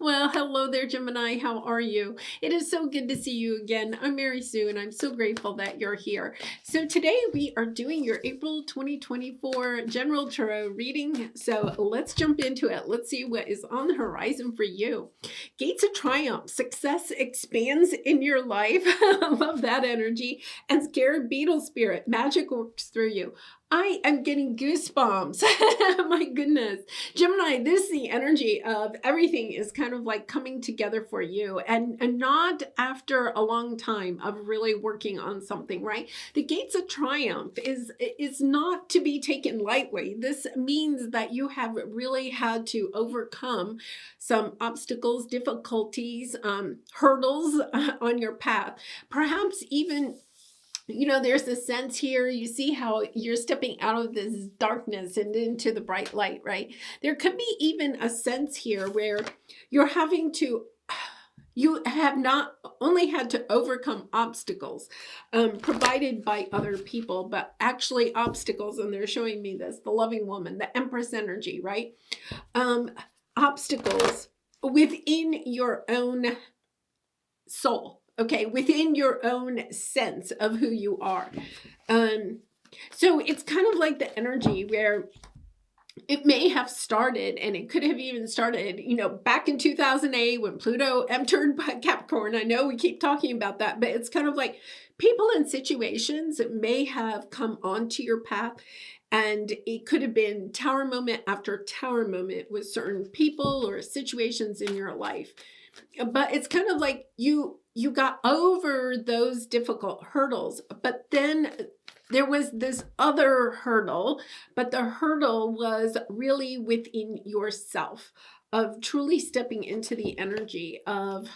Well, hello there, Gemini. How are you? It is so good to see you again. I'm Mary Sue, and I'm so grateful that you're here. So today we are doing your April 2024 General Tarot Reading. So let's jump into it. Let's see what is on the horizon for you. Gates of Triumph. Success expands in your life. I love that energy. And Scared Beetle Spirit. Magic works through you. I am getting goosebumps. My goodness. Gemini, this is the energy of everything is kind of like coming together for you and not after a long time of really working on something, right? The Gates of Triumph is not to be taken lightly. This means that you have really had to overcome some obstacles, difficulties, hurdles on your path. Perhaps even there's this sense here, you see how you're stepping out of this darkness and into the bright light, right? There could be even a sense here where you have not only had to overcome obstacles provided by other people, but actually obstacles, and they're showing me this, the loving woman, the Empress energy, right? Obstacles within your own soul. Okay, within your own sense of who you are. So it's kind of like the energy where it may have started, and it could have even started, back in 2008 when Pluto entered Capricorn. I know we keep talking about that, but it's kind of like people and situations may have come onto your path, and it could have been tower moment after tower moment with certain people or situations in your life. But it's kind of like you got over those difficult hurdles, but then there was this other hurdle, but the hurdle was really within yourself, of truly stepping into the energy of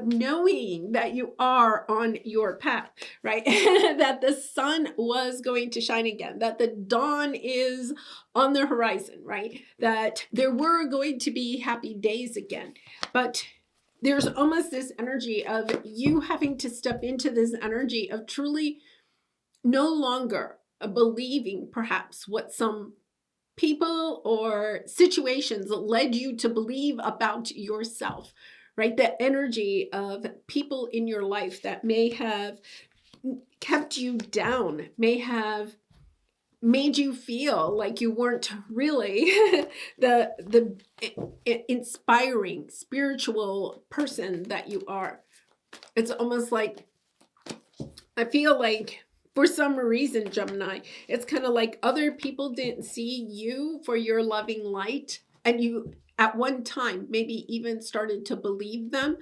knowing that you are on your path, right? That the sun was going to shine again, that the dawn is on the horizon, right? That there were going to be happy days again. But there's almost this energy of you having to step into this energy of truly no longer believing perhaps what some people or situations led you to believe about yourself, right? The energy of people in your life that may have kept you down, may have made you feel like you weren't really the inspiring spiritual person that you are. It's almost like, I feel like for some reason, Gemini, it's kind of like other people didn't see you for your loving light, and you at one time maybe even started to believe them.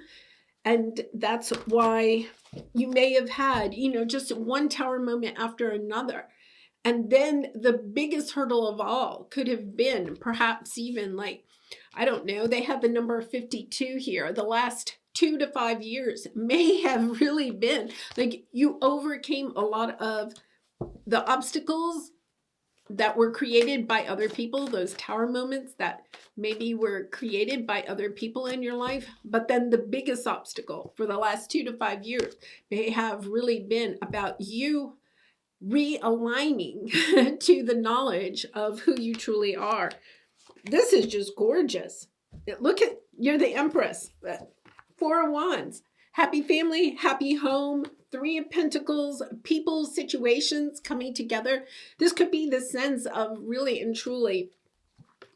And that's why you may have had, just one tower moment after another. And then the biggest hurdle of all could have been perhaps even like, I don't know, they have the number 52 here. The last 2 to 5 years may have really been like you overcame a lot of the obstacles that were created by other people, those tower moments that maybe were created by other people in your life. But then the biggest obstacle for the last 2 to 5 years may have really been about you realigning to the knowledge of who you truly are. This is just gorgeous. Look at, you're the Empress. 4 of Wands. Happy family, happy home, 3 of Pentacles, people, situations coming together. This could be the sense of really and truly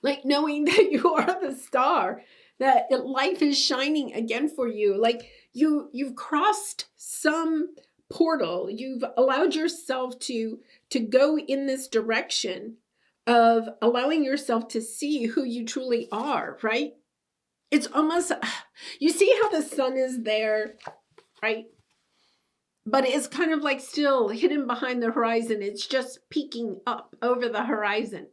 like knowing that you are the star, that life is shining again for you. Like you've crossed some portal. You've allowed yourself to go in this direction of allowing yourself to see who you truly are, right? It's almost, you see how the sun is there, right? But it's kind of like still hidden behind the horizon. It's just peeking up over the horizon.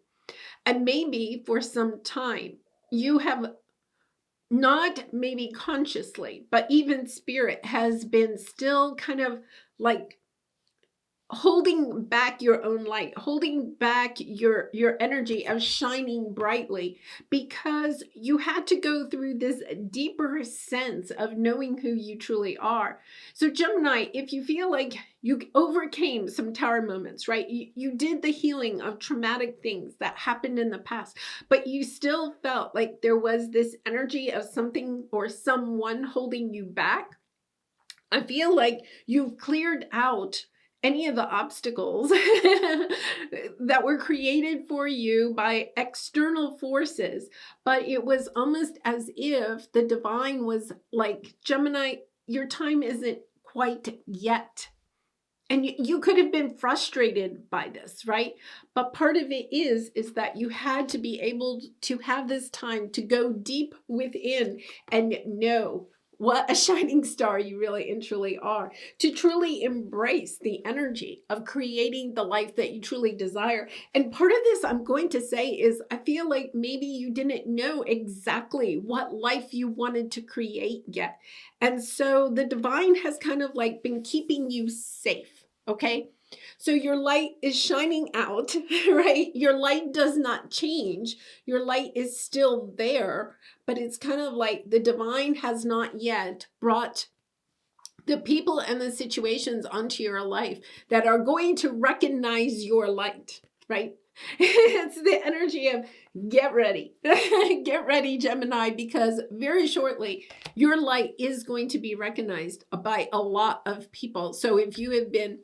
And maybe for some time, you have not maybe consciously, but even spirit has been still kind of like holding back your own light, holding back your energy of shining brightly, because you had to go through this deeper sense of knowing who you truly are. So Gemini, if you feel like you overcame some tower moments, right? You did the healing of traumatic things that happened in the past, but you still felt like there was this energy of something or someone holding you back. I feel like you've cleared out any of the obstacles that were created for you by external forces, but it was almost as if the divine was like, Gemini, your time isn't quite yet. And you could have been frustrated by this, right? But part of it is that you had to be able to have this time to go deep within and know what a shining star you really and truly are, to truly embrace the energy of creating the life that you truly desire. And part of this, I'm going to say, is I feel like maybe you didn't know exactly what life you wanted to create yet. And so the divine has kind of like been keeping you safe, okay? So your light is shining out, right? Your light does not change. Your light is still there, but it's kind of like the divine has not yet brought the people and the situations onto your life that are going to recognize your light, right? It's the energy of get ready. Get ready, Gemini, because very shortly your light is going to be recognized by a lot of people. So if you have been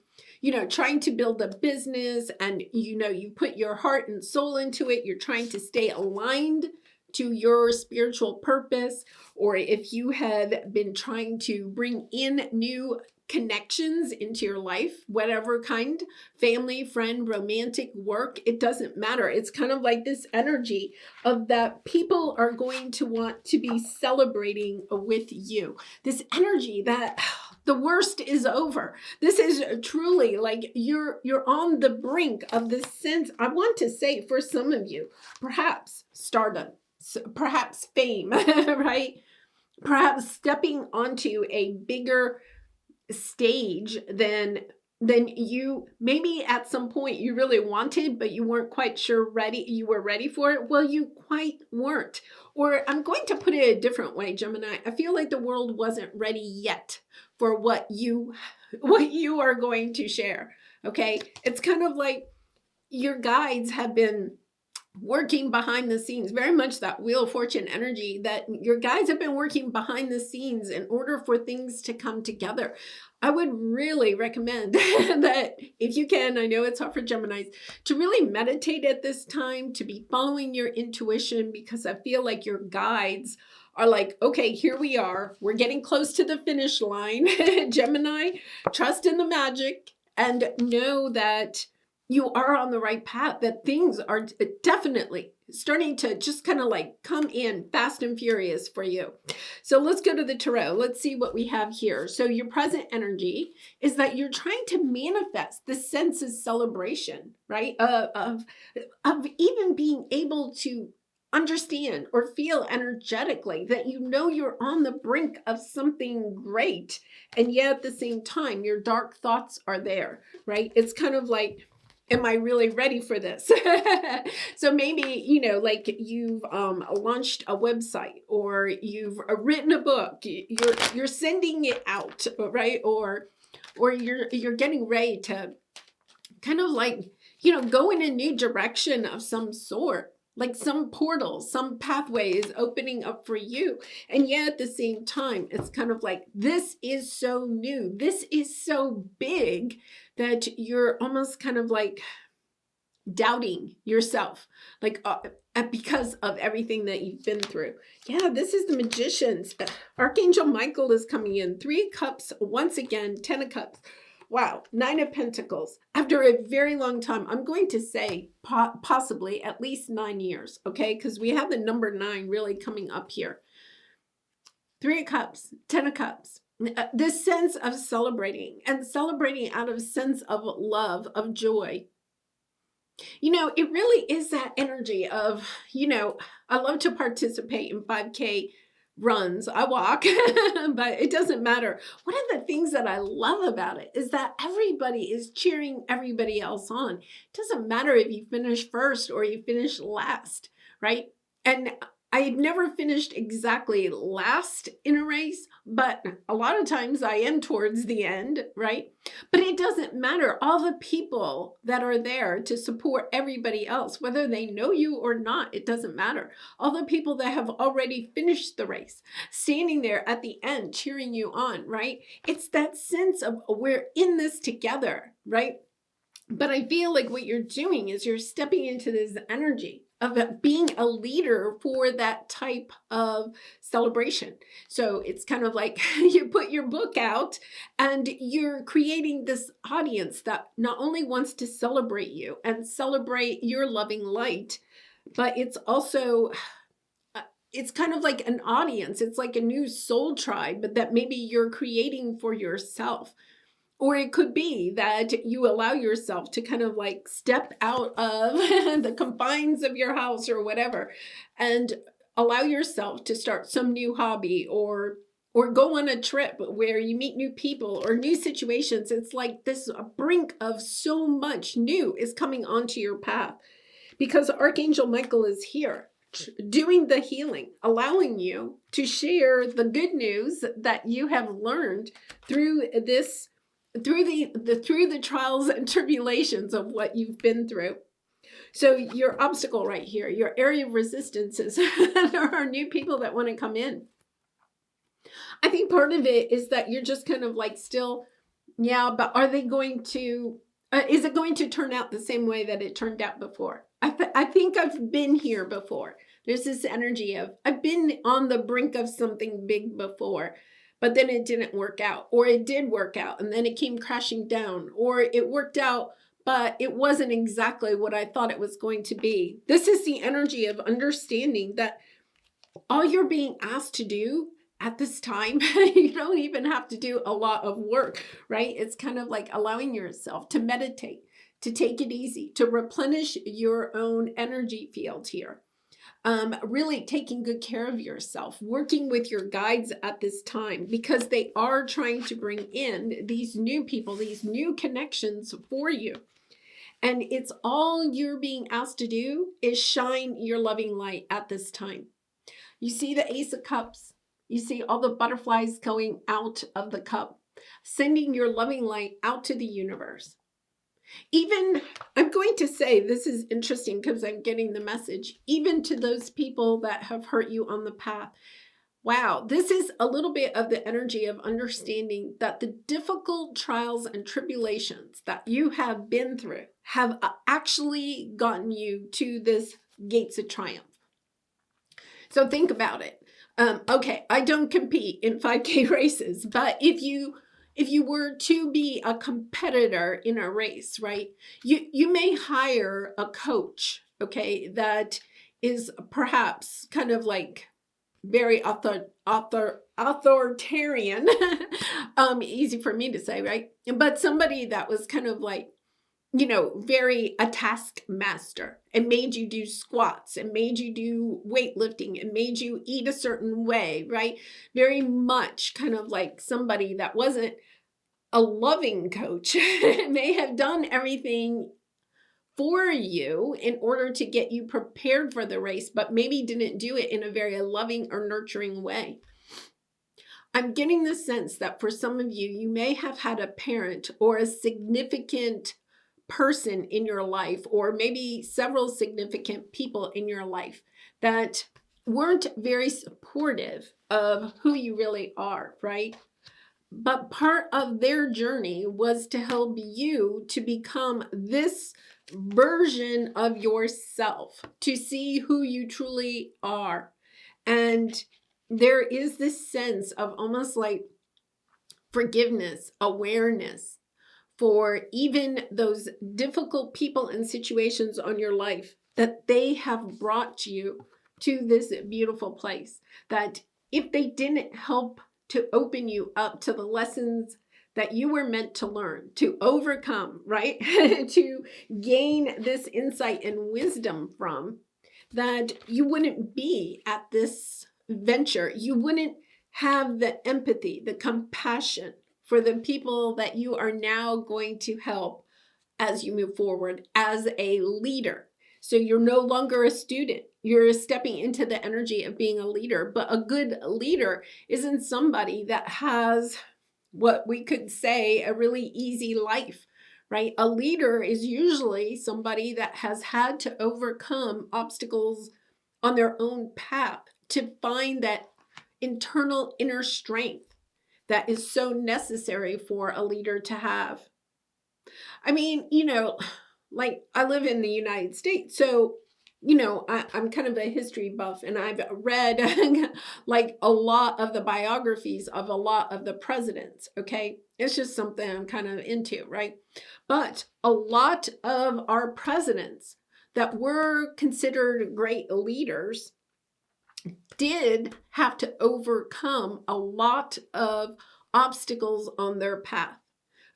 trying to build a business and, you put your heart and soul into it, you're trying to stay aligned to your spiritual purpose, or if you have been trying to bring in new connections into your life, whatever kind, family, friend, romantic, work, it doesn't matter. It's kind of like this energy of that people are going to want to be celebrating with you. This energy that the worst is over. This is truly like you're on the brink of this sense, I want to say, for some of you, perhaps stardom, perhaps fame, right? Perhaps stepping onto a bigger stage than you maybe at some point you really wanted, but you weren't quite sure you were ready for it. Well, you quite weren't. Or I'm going to put it a different way, Gemini. I feel like the world wasn't ready yet for what you are going to share. Okay? It's kind of like your guides have been working behind the scenes, very much that Wheel of Fortune energy, that your guides have been working behind the scenes in order for things to come together. I would really recommend that if you can, I know it's hard for Geminis, to really meditate at this time, to be following your intuition, because I feel like your guides are like, okay, here we are. We're getting close to the finish line. Gemini, trust in the magic and know that you are on the right path, that things are definitely starting to just kind of like come in fast and furious for you. So let's go to the tarot. Let's see what we have here. So your present energy is that you're trying to manifest the sense of celebration, right? Of even being able to understand or feel energetically that you're on the brink of something great. And yet at the same time, your dark thoughts are there, right? It's kind of like, am I really ready for this? So maybe, like you've launched a website, or you've written a book, you're sending it out, right? Or you're getting ready to kind of like, go in a new direction of some sort. Like some portal, some pathway is opening up for you. And yet at the same time, it's kind of like, this is so new. This is so big that you're almost kind of like doubting yourself, like because of everything that you've been through. Yeah, this is the Magicians. Archangel Michael is coming in. 3 cups once again, 10 of cups. Wow, 9 of Pentacles. After a very long time, I'm going to say possibly at least 9 years, okay? Because we have the number 9 really coming up here. 3 of Cups, 10 of Cups. This sense of celebrating, and celebrating out of a sense of love, of joy. It really is that energy of, I love to participate in 5K runs, I walk, but it doesn't matter. One of the things that I love about it is that everybody is cheering everybody else on. It doesn't matter if you finish first or you finish last, right? And I've never finished exactly last in a race, but a lot of times I am towards the end, right? But it doesn't matter. All the people that are there to support everybody else, whether they know you or not, it doesn't matter. All the people that have already finished the race, standing there at the end, cheering you on, right? It's that sense of we're in this together, right? But I feel like what you're doing is you're stepping into this energy of being a leader for that type of celebration. So it's kind of like you put your book out and you're creating this audience that not only wants to celebrate you and celebrate your loving light, but it's also it's kind of like an audience. It's like a new soul tribe, but that maybe you're creating for yourself. Or it could be that you allow yourself to kind of like step out of the confines of your house or whatever and allow yourself to start some new hobby or go on a trip where you meet new people or new situations. It's like this brink of so much new is coming onto your path because Archangel Michael is here doing the healing, allowing you to share the good news that you have learned through this through the trials and tribulations of what you've been through. So your obstacle right here, your area of resistance is there are new people that want to come in. I think part of it is that you're just kind of like still, yeah, but are they going to, is it going to turn out the same way that it turned out before? I think I've been here before. There's this energy of I've been on the brink of something big before. But then it didn't work out, or it did work out and then it came crashing down, or it worked out, but it wasn't exactly what I thought it was going to be. This is the energy of understanding that all you're being asked to do at this time, you don't even have to do a lot of work, right? It's kind of like allowing yourself to meditate, to take it easy, to replenish your own energy field here. Really taking good care of yourself, working with your guides at this time because they are trying to bring in these new people, these new connections for you. And it's all you're being asked to do is shine your loving light at this time. You see the Ace of Cups. You see all the butterflies going out of the cup, sending your loving light out to the universe. Even, I'm going to say, this is interesting because I'm getting the message, even to those people that have hurt you on the path. Wow, this is a little bit of the energy of understanding that the difficult trials and tribulations that you have been through have actually gotten you to this gates of triumph. So think about it. Okay, I don't compete in 5K races, but if you were to be a competitor in a race, right, you may hire a coach, okay, that is perhaps kind of like very authoritarian, easy for me to say, right? But somebody that was kind of like, you know, very a taskmaster and made you do squats and made you do weightlifting and made you eat a certain way, right? Very much kind of like somebody that wasn't a loving coach may have done everything for you in order to get you prepared for the race, but maybe didn't do it in a very loving or nurturing way. I'm getting the sense that for some of you, you may have had a parent or a significant person in your life, or maybe several significant people in your life that weren't very supportive of who you really are, right? But part of their journey was to help you to become this version of yourself, to see who you truly are. And there is this sense of almost like forgiveness, awareness for even those difficult people and situations on your life, that they have brought you to this beautiful place. That if they didn't help to open you up to the lessons that you were meant to learn, to overcome, right? To gain this insight and wisdom from, that you wouldn't be at this venture, you wouldn't have the empathy, the compassion for the people that you are now going to help as you move forward as a leader. So you're no longer a student. You're stepping into the energy of being a leader. But a good leader isn't somebody that has what we could say a really easy life, right? A leader is usually somebody that has had to overcome obstacles on their own path to find that internal inner strength that is so necessary for a leader to have. I mean, like I live in the United States, so I'm kind of a history buff, and I've read like a lot of the biographies of a lot of the presidents. Okay, it's just something I'm kind of into, right? But a lot of our presidents that were considered great leaders did have to overcome a lot of obstacles on their path.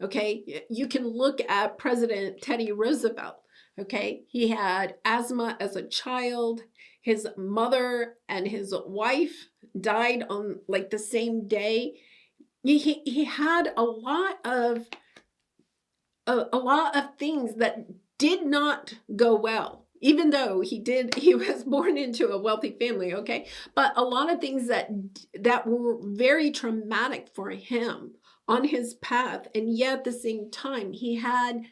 Okay, you can look at President Teddy Roosevelt. Okay, he had asthma as a child. His mother and his wife died on like the same day. He had a lot of things that did not go well, even though he was born into a wealthy family, okay? But a lot of things that were very traumatic for him on his path, and yet at the same time he had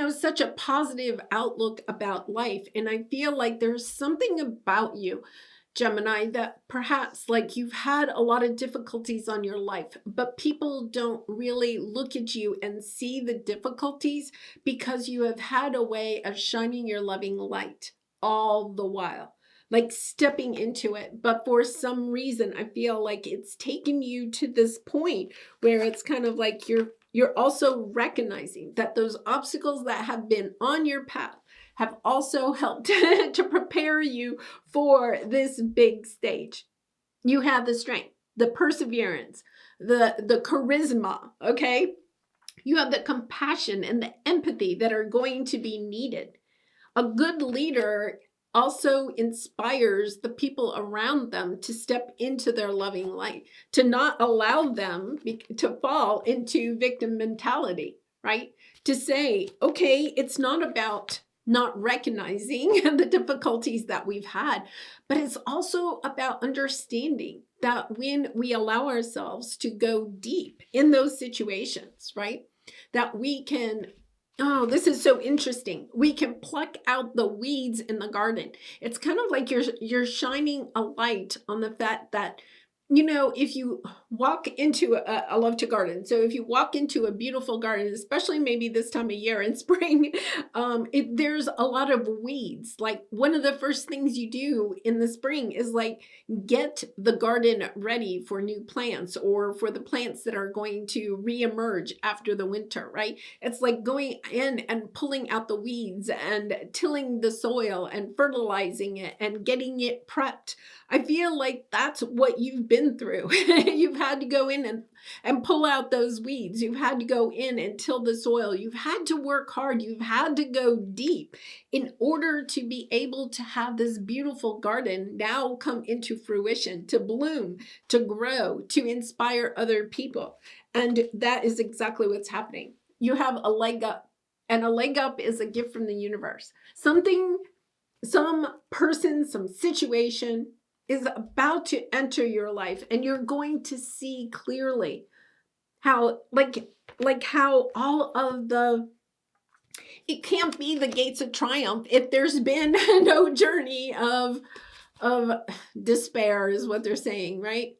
such a positive outlook about life. And I feel like there's something about you, Gemini, that perhaps like you've had a lot of difficulties on your life, but people don't really look at you and see the difficulties because you have had a way of shining your loving light all the while, like stepping into it. But for some reason, I feel like it's taken you to this point where it's kind of like you're also recognizing that those obstacles that have been on your path have also helped to prepare you for this big stage. You have the strength, the perseverance, the charisma, okay? You have the compassion and the empathy that are going to be needed. A good leader also inspires the people around them to step into their loving light, to not allow them to fall into victim mentality, right? To say, okay, it's not about not recognizing the difficulties that we've had, but it's also about understanding that when we allow ourselves to go deep in those situations, right, that we can, oh, this is so interesting, we can pluck out the weeds in the garden. It's kind of like you're shining a light on the fact that, if you walk into I love to garden. So if you walk into a beautiful garden, especially maybe this time of year in spring, there's a lot of weeds. Like one of the first things you do in the spring is like get the garden ready for new plants or for the plants that are going to reemerge after the winter, right? It's like going in and pulling out the weeds and tilling the soil and fertilizing it and getting it prepped. I feel like that's what you've been through. You've had to go in and pull out those weeds. You've had to go in and till the soil. You've had to work hard. You've had to go deep in order to be able to have this beautiful garden now come into fruition, to bloom, to grow, to inspire other people. And that is exactly what's happening. You have a leg up, and a leg up is a gift from the universe. Some person, some situation is about to enter your life, and you're going to see clearly how how all of it can't be the gates of triumph if there's been no journey of despair, is what they're saying, right?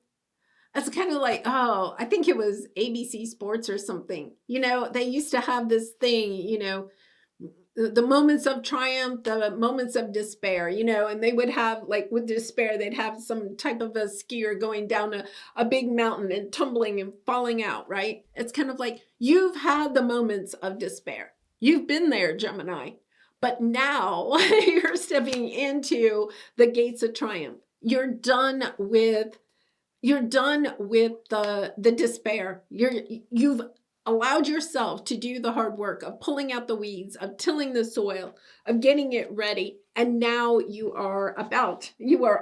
It's kind of like, oh, I think it was ABC Sports or something. They used to have this thing, the moments of triumph, the moments of despair, and they would have, like with despair, they'd have some type of a skier going down a big mountain and tumbling and falling out, right? It's kind of like you've had the moments of despair. You've been there, Gemini, but now you're stepping into the gates of triumph. You're done with the despair. You've allowed yourself to do the hard work of pulling out the weeds, of tilling the soil, of getting it ready. And now you are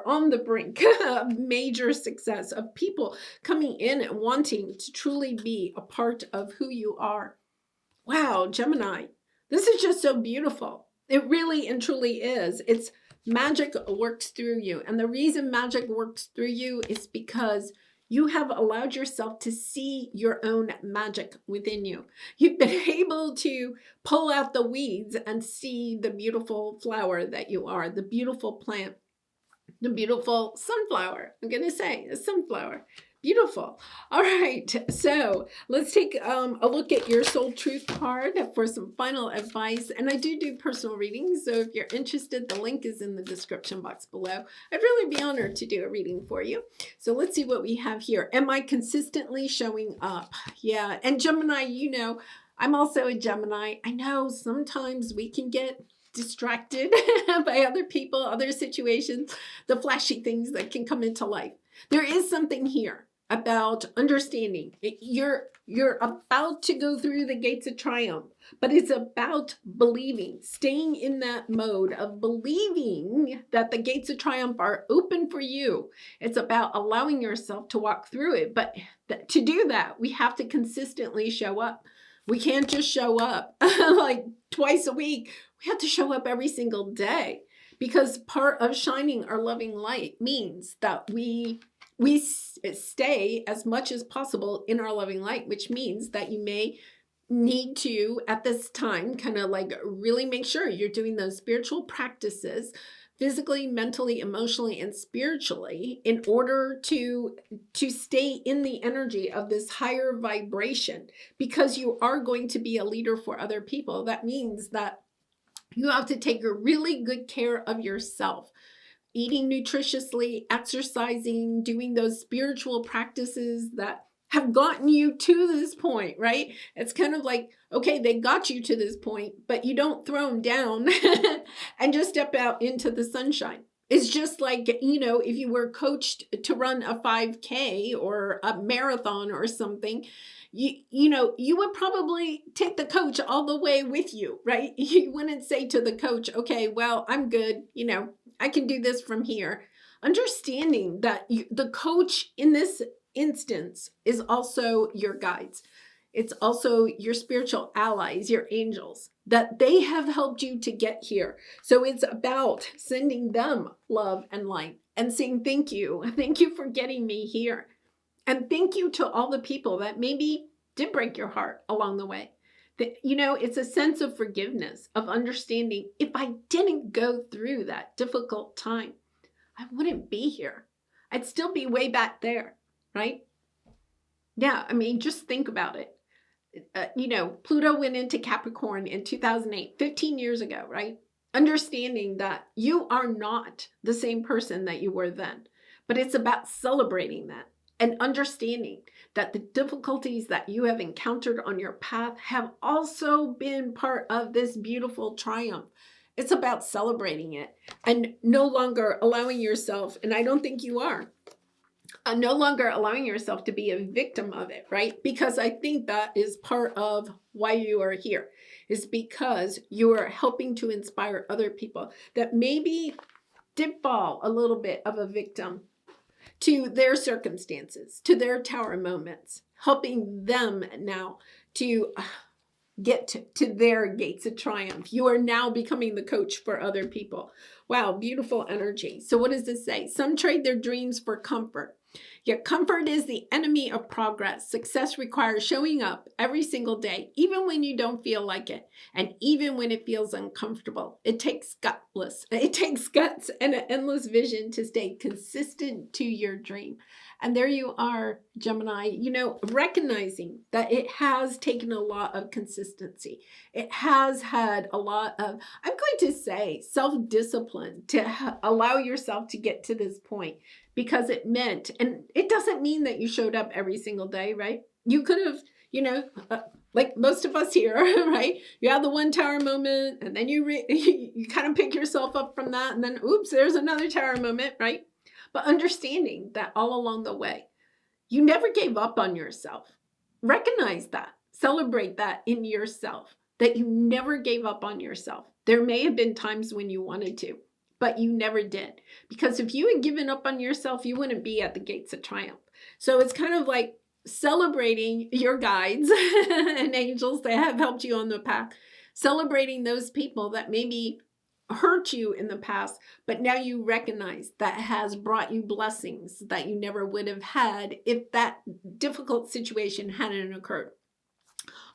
on the brink of major success, of people coming in and wanting to truly be a part of who you are. Wow, Gemini, this is just so beautiful. It really and truly is. It's magic works through you. And the reason magic works through you is because you have allowed yourself to see your own magic within you. You've been able to pull out the weeds and see the beautiful flower that you are, the beautiful plant, the beautiful sunflower. I'm going to say a sunflower. Beautiful. All right. So let's take a look at your soul truth card for some final advice. And I do personal readings. So if you're interested, the link is in the description box below. I'd really be honored to do a reading for you. So let's see what we have here. Am I consistently showing up? Yeah. And Gemini, you know, I'm also a Gemini. I know sometimes we can get distracted by other people, other situations, the flashy things that can come into life. There is something here about understanding. You're about to go through the gates of triumph, but it's about believing, staying in that mode of believing that the gates of triumph are open for you. It's about allowing yourself to walk through it. But to do that, we have to consistently show up. We can't just show up like twice a week. We have to show up every single day, because part of shining our loving light means that we stay as much as possible in our loving light, which means that you may need to, at this time, kind of like really make sure you're doing those spiritual practices physically, mentally, emotionally, and spiritually in order to stay in the energy of this higher vibration, because you are going to be a leader for other people. That means that you have to take a really good care of yourself. Eating nutritiously, exercising, doing those spiritual practices that have gotten you to this point, right? It's kind of like, okay, they got you to this point, but you don't throw them down and just step out into the sunshine. It's just like, you know, if you were coached to run a 5K or a marathon or something, you know, you would probably take the coach all the way with you, right? You wouldn't say to the coach, okay, well, I'm good. You know, I can do this from here. Understanding that the coach in this instance is also your guides. It's also your spiritual allies, your angels, that they have helped you to get here. So it's about sending them love and light and saying, thank you. Thank you for getting me here. And thank you to all the people that maybe did break your heart along the way. That, you know, it's a sense of forgiveness, of understanding, if I didn't go through that difficult time, I wouldn't be here. I'd still be way back there, right? Yeah, I mean, just think about it. You know, Pluto went into Capricorn in 2008, 15 years ago, right? Understanding that you are not the same person that you were then, but it's about celebrating that and understanding that the difficulties that you have encountered on your path have also been part of this beautiful triumph. It's about celebrating it and no longer allowing yourself, and I don't think you are, no longer allowing yourself to be a victim of it, right? Because I think that is part of why you are here, is because you are helping to inspire other people that maybe did fall a little bit of a victim to their circumstances, to their tower moments, helping them now to get to their gates of triumph. You are now becoming the coach for other people. Wow, beautiful energy. So what does this say? Some trade their dreams for comfort. Yet comfort is the enemy of progress. Success requires showing up every single day, even when you don't feel like it, and even when it feels uncomfortable. It takes guts and an endless vision to stay consistent to your dream. And there you are, Gemini, you know, recognizing that it has taken a lot of consistency. It has had a lot of, I'm going to say, self-discipline to allow yourself to get to this point, because it meant, and it doesn't mean that you showed up every single day, right? You could have, you know, like most of us here, right? You have the one tower moment, and then you kind of pick yourself up from that, and then oops, there's another tower moment, right? But understanding that all along the way, you never gave up on yourself. Recognize that. Celebrate that in yourself, that you never gave up on yourself, There may have been times when you wanted to, but you never did. Because if you had given up on yourself, you wouldn't be at the gates of triumph. So it's kind of like celebrating your guides and angels that have helped you on the path, celebrating those people that maybe hurt you in the past, but now you recognize that has brought you blessings that you never would have had if that difficult situation hadn't occurred.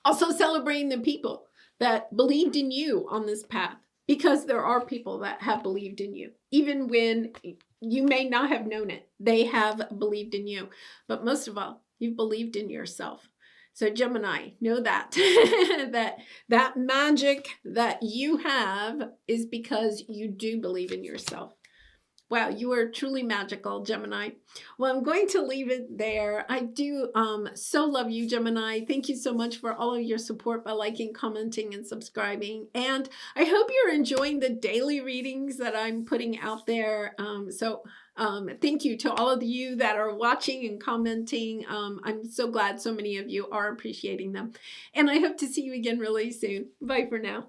Also celebrating the people that believed in you on this path, because there are people that have believed in you, even when you may not have known it. They have believed in you, but most of all, you've believed in yourself. So Gemini, know that, that magic that you have is because you do believe in yourself. Wow, you are truly magical, Gemini. Well, I'm going to leave it there. I do so love you, Gemini. Thank you so much for all of your support by liking, commenting, and subscribing. And I hope you're enjoying the daily readings that I'm putting out there. Thank you to all of you that are watching and commenting. I'm so glad so many of you are appreciating them. And I hope to see you again really soon. Bye for now.